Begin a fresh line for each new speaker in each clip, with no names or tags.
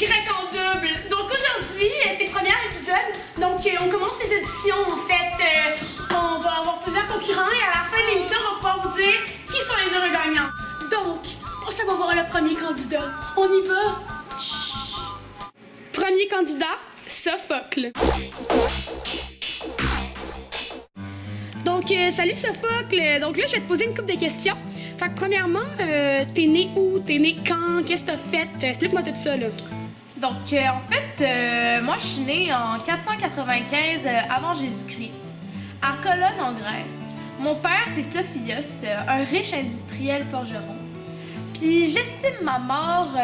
Grec en double. Donc aujourd'hui, c'est le premier épisode. Donc on commence les auditions en fait. On va avoir plusieurs concurrents et à la fin de l'émission, on va pouvoir vous dire qui sont les heureux gagnants. Donc, on s'en va voir le premier candidat. On y va. Chut. Premier candidat, Sophocle. Donc, salut Sophocle. Donc là, je vais te poser une couple de questions. Fait que premièrement, t'es né où? T'es né quand? Qu'est-ce que t'as fait? Explique-moi tout ça, là.
Donc, en fait, moi, je suis née en 495 avant Jésus-Christ, à Colonne, en Grèce. Mon père, c'est Sophios, un riche industriel forgeron. Puis, j'estime ma mort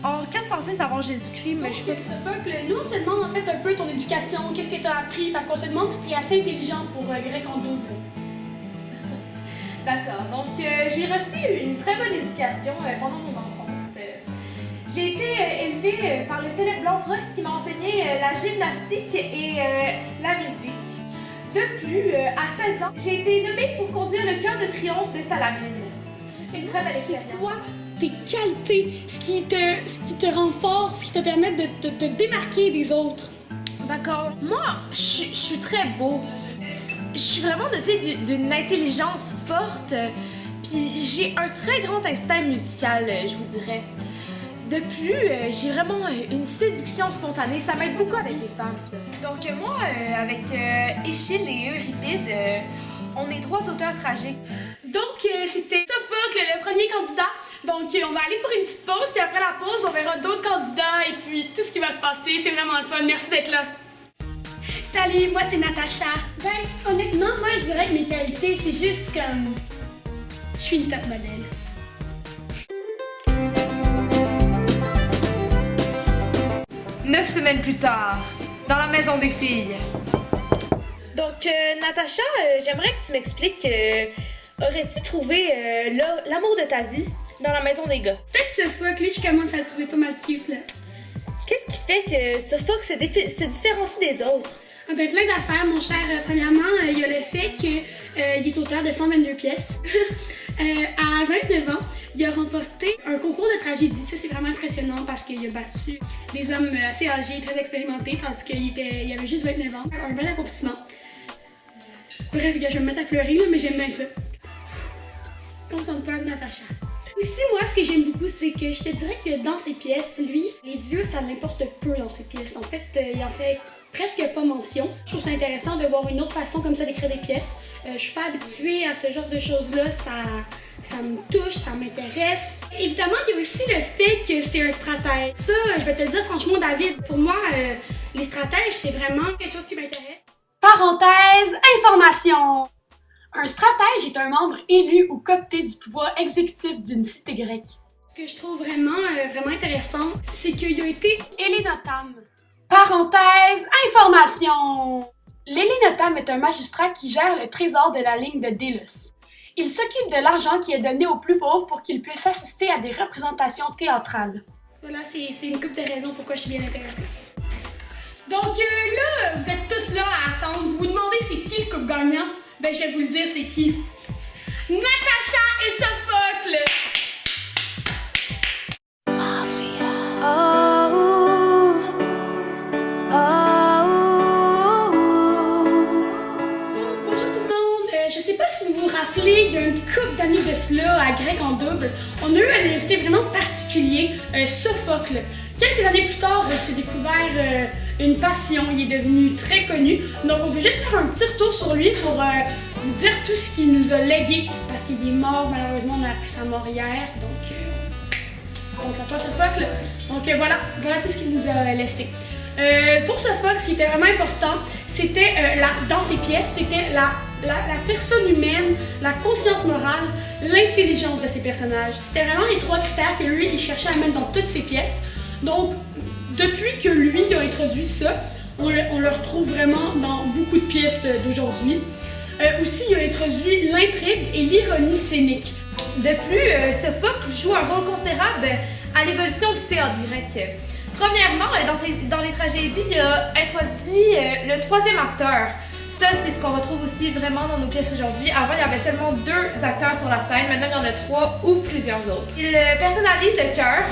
en 406 avant Jésus-Christ, mais je peux...
Sophocle, nous, on se demande en fait un peu ton éducation, qu'est-ce que t'as appris, parce qu'on se demande si t'es assez intelligent pour grec en double.
D'accord. Donc, j'ai reçu une très bonne éducation pendant mon enfance. J'ai été élevée par le célèbre Lambros qui m'a enseigné la gymnastique et la musique. De plus, à 16 ans, j'ai été nommée pour conduire le chœur de triomphe de Salamine. C'est une très belle expérience.
C'est quoi tes qualités, ce qui te rend fort, ce qui te permet de te démarquer des autres?
D'accord. Moi, je suis très beau. Je suis vraiment dotée d'une intelligence forte, puis j'ai un très grand instinct musical, je vous dirais. De plus, j'ai vraiment une séduction spontanée, ça m'aide beaucoup avec les femmes, ça. Donc moi, avec Échille et Euripide, on est trois auteurs tragiques.
Donc c'était Sophocle, le premier candidat. Donc on va aller pour une petite pause, puis après la pause, on verra d'autres candidats et puis tout ce qui va se passer. C'est vraiment le fun, merci d'être là. Salut, moi c'est Natacha. Ben, honnêtement, moi je dirais que mes qualités, c'est juste comme... Je suis une top modèle.
Neuf semaines plus tard, dans la maison des filles. Donc, Natacha, j'aimerais que tu m'expliques, aurais-tu trouvé l'amour de ta vie dans la maison des gars?
Peut-être Sophocle, lui, je commence à le trouver pas mal cute, là.
Qu'est-ce qui fait que Sophocle se différencie des autres?
Ah ben, plein d'affaires, mon cher. Premièrement, il y a le fait qu'il est auteur de 122 pièces. À 29 ans, il a remporté un concours de tragédie. Ça, c'est vraiment impressionnant parce qu'il a battu des hommes assez âgés, très expérimentés, tandis qu'il avait juste 29 ans. Un bel accomplissement. Bref, je vais me mettre à pleurer, là, mais j'aime bien ça. Concentre-toi, Natacha. Aussi, moi, ce que j'aime beaucoup, c'est que je te dirais que dans ses pièces, lui, les dieux, ça l'importe peu dans ses pièces. En fait, il en fait presque pas mention. Je trouve ça intéressant de voir une autre façon comme ça d'écrire des pièces. Je suis pas habituée à ce genre de choses-là. Ça me touche, ça m'intéresse. Évidemment, il y a aussi le fait que c'est un stratège. Ça, je vais te le dire franchement, David, pour moi, les stratèges, c'est vraiment quelque chose qui m'intéresse. Parenthèse, information! Un stratège est un membre élu ou coopté du pouvoir exécutif d'une cité grecque. Ce que je trouve vraiment intéressant, c'est qu'il a été Hélénotam. Parenthèse, information! L'Hélénotam est un magistrat qui gère le trésor de la ligne de Délos. Il s'occupe de l'argent qui est donné aux plus pauvres pour qu'ils puissent assister à des représentations théâtrales. Voilà, c'est une couple de raisons pourquoi je suis bien intéressée. Donc là, vous êtes tous là à attendre. Vous vous demandez c'est qui le couple gagnant? Ben, je vais vous le dire, c'est qui? Natacha et Sophocle! Bonjour tout le monde! Je sais pas si vous vous rappelez, il y a une couple d'années de cela à Grec en double. On a eu un invité vraiment particulier, Sophocle. Quelques années plus tard, il s'est découvert une passion, il est devenu très connu. Donc on veut juste faire un petit retour sur lui pour vous dire tout ce qu'il nous a légué. Parce qu'il est mort, malheureusement, on a appris sa mort hier. Donc, pense à toi Sophocle. Donc voilà tout ce qu'il nous a laissé. Pour Sophocle, ce qui était vraiment important, c'était, dans ses pièces, c'était la personne humaine, la conscience morale, l'intelligence de ses personnages. C'était vraiment les trois critères que lui, il cherchait à mettre dans toutes ses pièces. Donc, depuis que lui a introduit ça, on le retrouve vraiment dans beaucoup de pièces d'aujourd'hui. Aussi, il a introduit l'intrigue et l'ironie scénique.
De plus, Sophocle joue un rôle considérable à l'évolution du théâtre grec. Premièrement, dans les tragédies, il a introduit le troisième acteur, Ça, c'est ce qu'on retrouve aussi vraiment dans nos pièces aujourd'hui. Avant, il y avait seulement 2 acteurs sur la scène. Maintenant, il y en a 3 ou plusieurs autres. Ils personnalisent le cœur.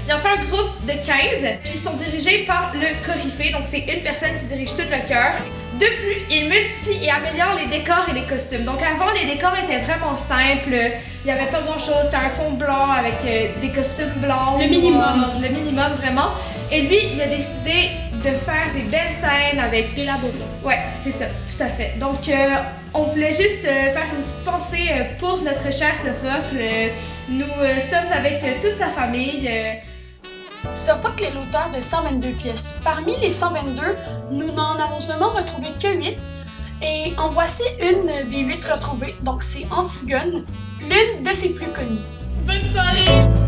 Ils en font un groupe de 15. Puis ils sont dirigés par le coryphée. Donc, c'est une personne qui dirige tout le cœur. De plus, ils multiplient et améliorent les décors et les costumes. Donc avant, les décors étaient vraiment simples. Il n'y avait pas grand-chose. C'était un fond blanc avec des costumes blancs.
Le minimum.
Le minimum, vraiment. Et lui, il a décidé de faire des belles scènes avec...
Élaboré.
Ouais, c'est ça, tout à fait. Donc, on voulait juste faire une petite pensée pour notre cher Sophocle. Nous sommes avec toute sa famille.
Sophocle est l'auteur de 122 pièces. Parmi les 122, nous n'en avons seulement retrouvé que 8. Et en voici une des 8 retrouvées, donc c'est Antigone, l'une de ses plus connues. Bonne soirée!